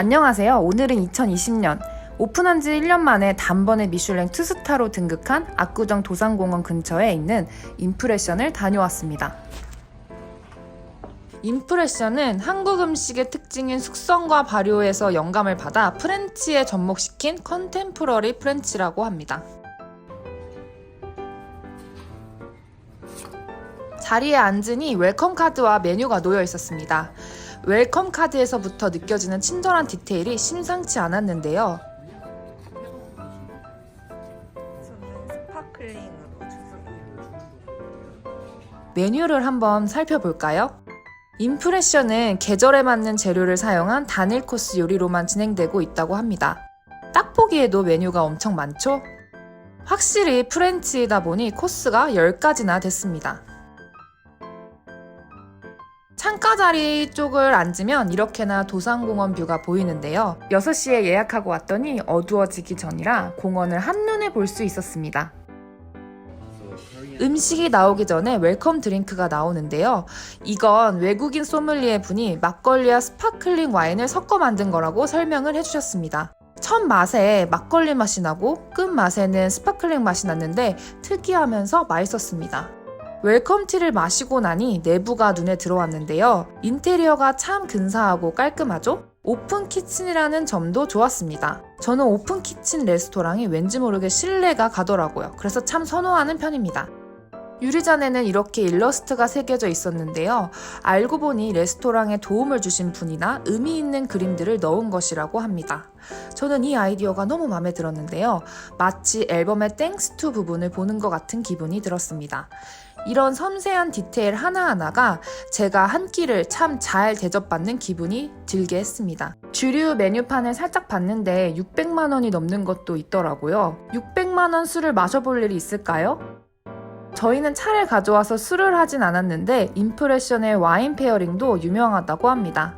안녕하세요. 오늘은 2020년 오픈한 지 1년 만에 단번에 미슐랭 투스타로 등극한 압구정 도산공원 근처에 있는 임프레션을 다녀왔습니다. 임프레션은 한국 음식의 특징인 숙성과 발효에서 영감을 받아 프렌치에 접목시킨 컨템포러리 프렌치라고 합니다. 자리에 앉으니 웰컴 카드와 메뉴가 놓여 있었습니다. 웰컴 카드에서부터 느껴지는 친절한 디테일이 심상치 않았는데요. 저는 스파클링으로 주세요. 메뉴를 한번 살펴볼까요? 임프레션은 계절에 맞는 재료를 사용한 단일 코스 요리로만 진행되고 있다고 합니다. 딱 보기에도 메뉴가 엄청 많죠? 확실히 프렌치이다 보니 코스가 10가지나 됐습니다. 창가 자리 쪽을 앉으면 이렇게나 도산공원 뷰가 보이는데요. 6시에 예약하고 왔더니 어두워지기 전이라 공원을 한눈에 볼 수 있었습니다. 음식이 나오기 전에 웰컴 드링크가 나오는데요. 이건 외국인 소믈리에 분이 막걸리와 스파클링 와인을 섞어 만든 거라고 설명을 해주셨습니다. 첫 맛에 막걸리 맛이 나고 끝 맛에는 스파클링 맛이 났는데 특이하면서 맛있었습니다. 웰컴티를 마시고 나니 내부가 눈에 들어왔는데요. 인테리어가 참 근사하고 깔끔하죠? 오픈 키친이라는 점도 좋았습니다. 저는 오픈 키친 레스토랑이 왠지 모르게 신뢰가 가더라고요. 그래서 참 선호하는 편입니다. 유리잔에는 이렇게 일러스트가 새겨져 있었는데요. 알고 보니 레스토랑에 도움을 주신 분이나 의미 있는 그림들을 넣은 것이라고 합니다. 저는 이 아이디어가 너무 마음에 들었는데요. 마치 앨범의 땡스 투 부분을 보는 것 같은 기분이 들었습니다. 이런 섬세한 디테일 하나하나가 제가 한 끼를 참 잘 대접받는 기분이 들게 했습니다. 주류 메뉴판을 살짝 봤는데 600만 원이 넘는 것도 있더라고요. 600만 원 술을 마셔볼 일이 있을까요? 저희는 차를 가져와서 술을 하진 않았는데 임프레션의 와인 페어링도 유명하다고 합니다.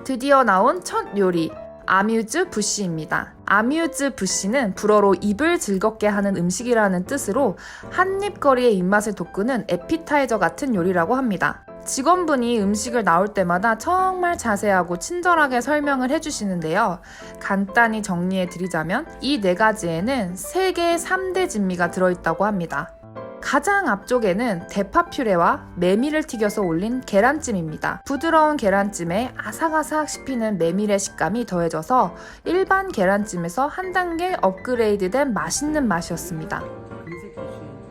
드디어 나온 첫 요리, 아뮤즈 부시입니다. 아뮤즈 부시는 불어로 입을 즐겁게 하는 음식이라는 뜻으로 한입거리의 입맛을 돋구는 에피타이저 같은 요리라고 합니다. 직원분이 음식을 나올 때마다 정말 자세하고 친절하게 설명을 해주시는데요. 간단히 정리해드리자면 이 4가지에는 세계의 3대 진미가 들어있다고 합니다. 가장 앞쪽에는 대파 퓨레와 메밀을 튀겨서 올린 계란찜입니다. 부드러운 계란찜에 아삭아삭 씹히는 메밀의 식감이 더해져서 일반 계란찜에서 한 단계 업그레이드된 맛있는 맛이었습니다.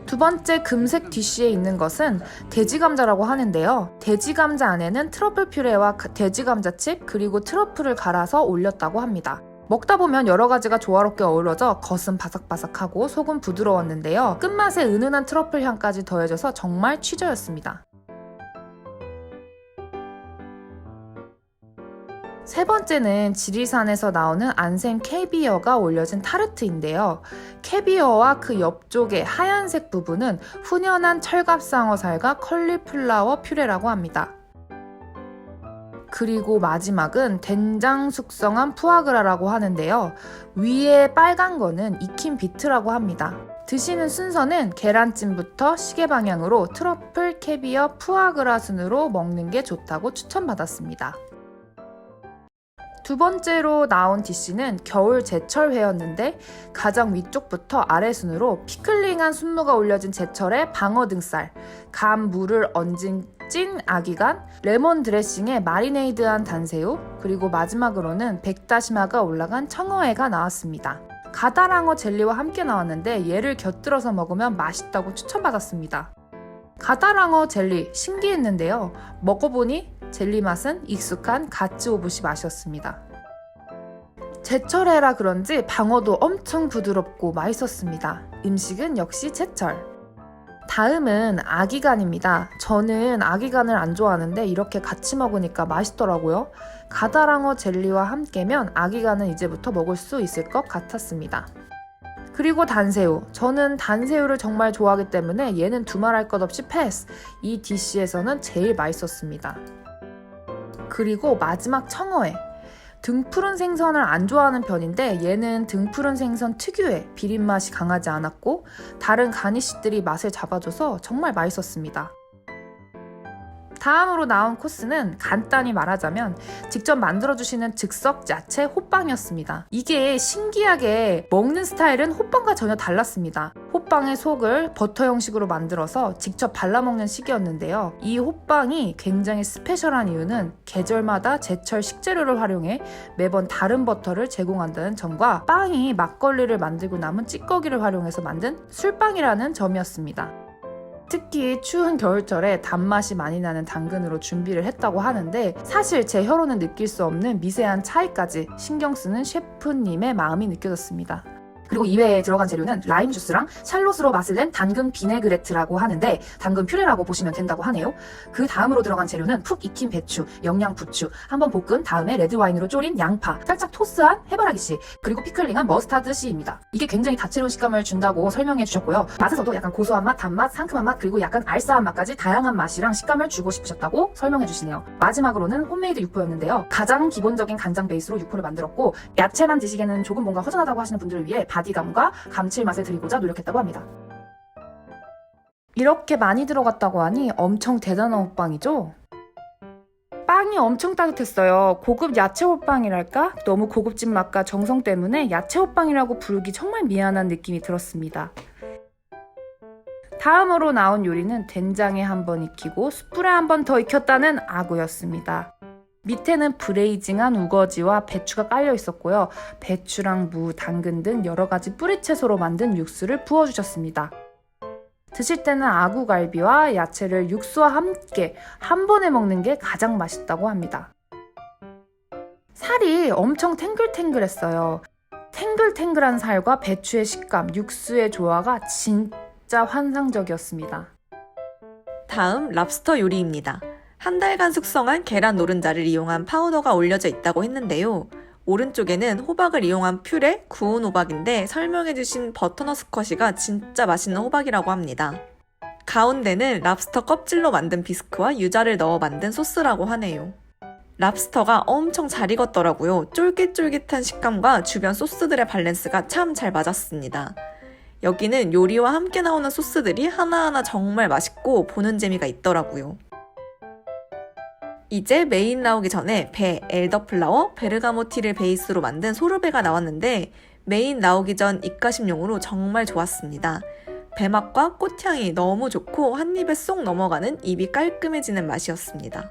두 번째 금색 디쉬에 있는 것은 돼지감자라고 하는데요. 돼지감자 안에는 트러플 퓨레와 돼지감자칩 그리고 트러플을 갈아서 올렸다고 합니다. 먹다 보면 여러 가지가 조화롭게 어우러져 겉은 바삭바삭하고 속은 부드러웠는데요. 끝맛에 은은한 트러플 향까지 더해져서 정말 취저였습니다. 세 번째는 지리산에서 나오는 안생 캐비어가 올려진 타르트인데요. 캐비어와 그 옆쪽의 하얀색 부분은 훈연한 철갑상어살과 컬리플라워 퓨레라고 합니다. 그리고 마지막은 된장 숙성한 푸아그라라고 하는데요. 위에 빨간 거는 익힌 비트라고 합니다. 드시는 순서는 계란찜부터 시계 방향으로 트러플, 캐비어, 푸아그라 순으로 먹는 게 좋다고 추천받았습니다. 두 번째로 나온 디쉬는 겨울 제철회였는데 가장 위쪽부터 아래 순으로 피클링한 순무가 올려진 제철에 방어 등살, 감 무를 얹은 찐 아기간, 레몬 드레싱에 마리네이드한 단새우, 그리고 마지막으로는 백다시마가 올라간 청어회가 나왔습니다. 가다랑어 젤리와 함께 나왔는데 얘를 곁들여서 먹으면 맛있다고 추천받았습니다. 가다랑어 젤리 신기했는데요. 먹어보니 젤리 맛은 익숙한 가츠오부시 맛이었습니다. 제철회라 그런지 방어도 엄청 부드럽고 맛있었습니다. 음식은 역시 제철. 다음은 아기간입니다. 저는 아기간을 안 좋아하는데 이렇게 같이 먹으니까 맛있더라고요. 가다랑어 젤리와 함께면 아기간은 이제부터 먹을 수 있을 것 같았습니다. 그리고 단새우. 저는 단새우를 정말 좋아하기 때문에 얘는 두말할 것 없이 패스. 이 디쉬에서는 제일 맛있었습니다. 그리고 마지막 청어회. 등푸른 생선을 안 좋아하는 편인데 얘는 등푸른 생선 특유의 비린맛이 강하지 않았고 다른 가니쉬들이 맛을 잡아줘서 정말 맛있었습니다. 다음으로 나온 코스는 간단히 말하자면 직접 만들어주시는 즉석 야채 호빵이었습니다. 이게 신기하게 먹는 스타일은 호빵과 전혀 달랐습니다. 호빵의 속을 버터 형식으로 만들어서 직접 발라먹는 식이었는데요. 이 호빵이 굉장히 스페셜한 이유는 계절마다 제철 식재료를 활용해 매번 다른 버터를 제공한다는 점과 빵이 막걸리를 만들고 남은 찌꺼기를 활용해서 만든 술빵이라는 점이었습니다. 특히 추운 겨울철에 단맛이 많이 나는 당근으로 준비를 했다고 하는데 사실 제 혀로는 느낄 수 없는 미세한 차이까지 신경 쓰는 셰프님의 마음이 느껴졌습니다. 그리고 이외에 들어간 재료는 라임 주스랑 샬롯으로 맛을 낸 당근 비네그레트라고 하는데 당근 퓨레라고 보시면 된다고 하네요. 그 다음으로 들어간 재료는 푹 익힌 배추, 영양 부추, 한번 볶은 다음에 레드와인으로 졸인 양파, 살짝 토스한 해바라기씨, 그리고 피클링한 머스타드 씨입니다. 이게 굉장히 다채로운 식감을 준다고 설명해 주셨고요. 맛에서도 약간 고소한 맛, 단맛, 상큼한 맛, 그리고 약간 알싸한 맛까지 다양한 맛이랑 식감을 주고 싶으셨다고 설명해 주시네요. 마지막으로는 홈메이드 육포였는데요. 가장 기본적인 간장 베이스로 육포를 만들었고 야채만 드시기에는 조금 뭔가 허전하다고 하시는 분들을 위해 바디감과 감칠맛을 드리고자 노력했다고 합니다. 이렇게 많이 들어갔다고 하니 엄청 대단한 호빵이죠? 빵이 엄청 따뜻했어요. 고급 야채 호빵이랄까? 너무 고급진 맛과 정성 때문에 야채 호빵이라고 부르기 정말 미안한 느낌이 들었습니다. 다음으로 나온 요리는 된장에 한번 익히고 숯불에 한번 더 익혔다는 아구였습니다. 밑에는 브레이징한 우거지와 배추가 깔려 있었고요. 배추랑 무, 당근 등 여러 가지 뿌리채소로 만든 육수를 부어주셨습니다. 드실 때는 아구갈비와 야채를 육수와 함께 한 번에 먹는 게 가장 맛있다고 합니다. 살이 엄청 탱글탱글했어요. 탱글탱글한 살과 배추의 식감, 육수의 조화가 진짜 환상적이었습니다. 다음 랍스터 요리입니다. 한 달간 숙성한 계란 노른자를 이용한 파우더가 올려져 있다고 했는데요. 오른쪽에는 호박을 이용한 퓨레, 구운 호박인데 설명해주신 버터넛 스쿼시가 진짜 맛있는 호박이라고 합니다. 가운데는 랍스터 껍질로 만든 비스크와 유자를 넣어 만든 소스라고 하네요. 랍스터가 엄청 잘 익었더라고요. 쫄깃쫄깃한 식감과 주변 소스들의 밸런스가 참 잘 맞았습니다. 여기는 요리와 함께 나오는 소스들이 하나하나 정말 맛있고 보는 재미가 있더라고요. 이제 메인 나오기 전에 배, 엘더플라워, 베르가모티를 베이스로 만든 소르베가 나왔는데 메인 나오기 전 입가심용으로 정말 좋았습니다. 배맛과 꽃향이 너무 좋고 한 입에 쏙 넘어가는 입이 깔끔해지는 맛이었습니다.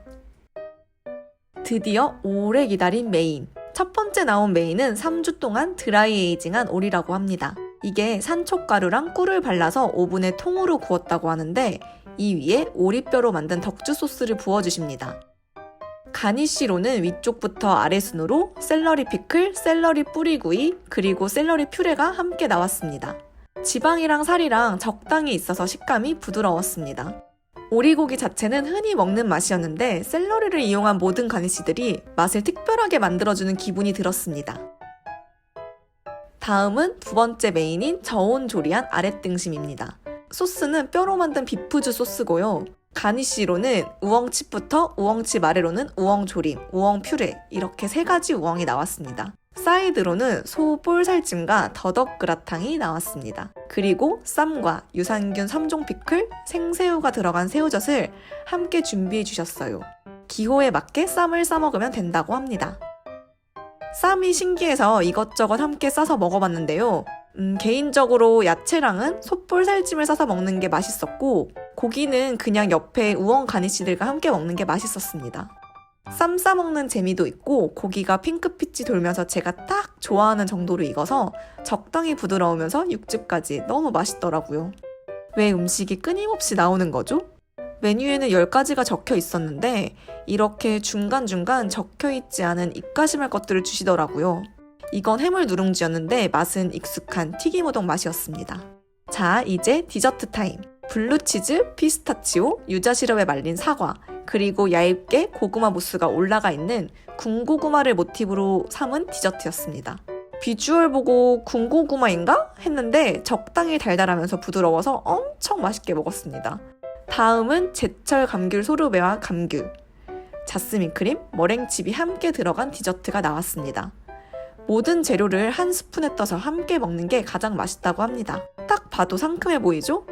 드디어 오래 기다린 메인. 첫 번째 나온 메인은 3주 동안 드라이 에이징한 오리라고 합니다. 이게 산초가루랑 꿀을 발라서 오븐에 통으로 구웠다고 하는데 이 위에 오리뼈로 만든 덕주 소스를 부어주십니다. 가니쉬로는 위쪽부터 아래순으로 샐러리 피클, 샐러리 뿌리구이, 그리고 샐러리 퓨레가 함께 나왔습니다. 지방이랑 살이랑 적당히 있어서 식감이 부드러웠습니다. 오리고기 자체는 흔히 먹는 맛이었는데 샐러리를 이용한 모든 가니쉬들이 맛을 특별하게 만들어주는 기분이 들었습니다. 다음은 두 번째 메인인 저온 조리한 아랫등심입니다. 소스는 뼈로 만든 비프주 소스고요. 가니쉬로는 우엉칩부터 우엉칩 아래로는 우엉조림, 우엉퓨레 이렇게 세 가지 우엉이 나왔습니다. 사이드로는 소 볼살찜과 더덕 그라탕이 나왔습니다. 그리고 쌈과 유산균 3종 피클, 생새우가 들어간 새우젓을 함께 준비해 주셨어요. 기호에 맞게 쌈을 싸먹으면 된다고 합니다. 쌈이 신기해서 이것저것 함께 싸서 먹어봤는데요. 개인적으로 야채랑은 솥볼살찜을 싸서 먹는 게 맛있었고 고기는 그냥 옆에 우엉 가니쉬들과 함께 먹는 게 맛있었습니다. 쌈 싸먹는 재미도 있고 고기가 핑크빛이 돌면서 제가 딱 좋아하는 정도로 익어서 적당히 부드러우면서 육즙까지 너무 맛있더라고요. 왜 음식이 끊임없이 나오는 거죠? 메뉴에는 10가지가 적혀 있었는데 이렇게 중간중간 적혀있지 않은 입가심할 것들을 주시더라고요. 이건 해물 누룽지였는데 맛은 익숙한 튀김우동 맛이었습니다. 자, 이제 디저트 타임. 블루치즈, 피스타치오, 유자 시럽에 말린 사과, 그리고 얇게 고구마 무스가 올라가 있는 군고구마를 모티브로 삼은 디저트였습니다. 비주얼 보고 군고구마인가? 했는데 적당히 달달하면서 부드러워서 엄청 맛있게 먹었습니다. 다음은 제철 감귤 소르베와 감귤, 자스민 크림, 머랭칩이 함께 들어간 디저트가 나왔습니다. 모든 재료를 한 스푼에 떠서 함께 먹는 게 가장 맛있다고 합니다. 딱 봐도 상큼해 보이죠?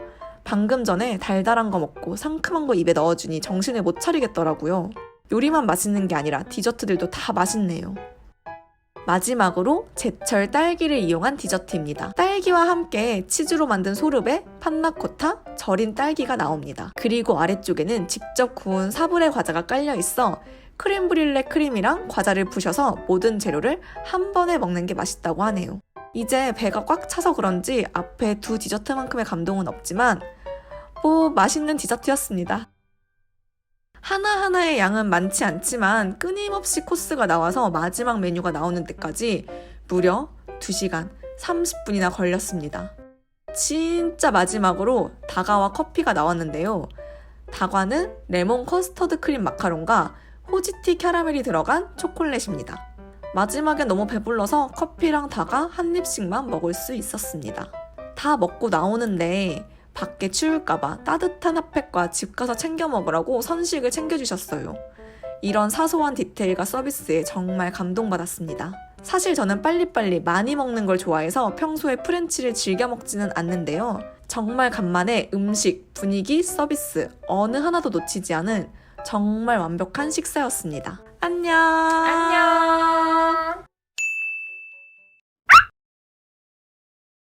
방금 전에 달달한 거 먹고 상큼한 거 입에 넣어주니 정신을 못 차리겠더라고요. 요리만 맛있는 게 아니라 디저트들도 다 맛있네요. 마지막으로 제철 딸기를 이용한 디저트입니다. 딸기와 함께 치즈로 만든 소르베, 판나코타, 절인 딸기가 나옵니다. 그리고 아래쪽에는 직접 구운 사브레 과자가 깔려 있어 크림 브릴레 크림이랑 과자를 부셔서 모든 재료를 한 번에 먹는 게 맛있다고 하네요. 이제 배가 꽉 차서 그런지 앞에 두 디저트만큼의 감동은 없지만 맛있는 디저트였습니다. 하나하나의 양은 많지 않지만 끊임없이 코스가 나와서 마지막 메뉴가 나오는 데까지 무려 2시간 30분이나 걸렸습니다. 진짜 마지막으로 다과와 커피가 나왔는데요. 다과는 레몬 커스터드 크림 마카롱과 호지티 캐러멜이 들어간 초콜릿입니다. 마지막에 너무 배불러서 커피랑 다과 한 입씩만 먹을 수 있었습니다. 다 먹고 나오는데 밖에 추울까봐 따뜻한 핫팩과 집 가서 챙겨 먹으라고 선식을 챙겨주셨어요. 이런 사소한 디테일과 서비스에 정말 감동받았습니다. 사실 저는 빨리빨리 많이 먹는 걸 좋아해서 평소에 프렌치를 즐겨 먹지는 않는데요. 정말 간만에 음식, 분위기, 서비스 어느 하나도 놓치지 않은 정말 완벽한 식사였습니다. 안녕! 안녕!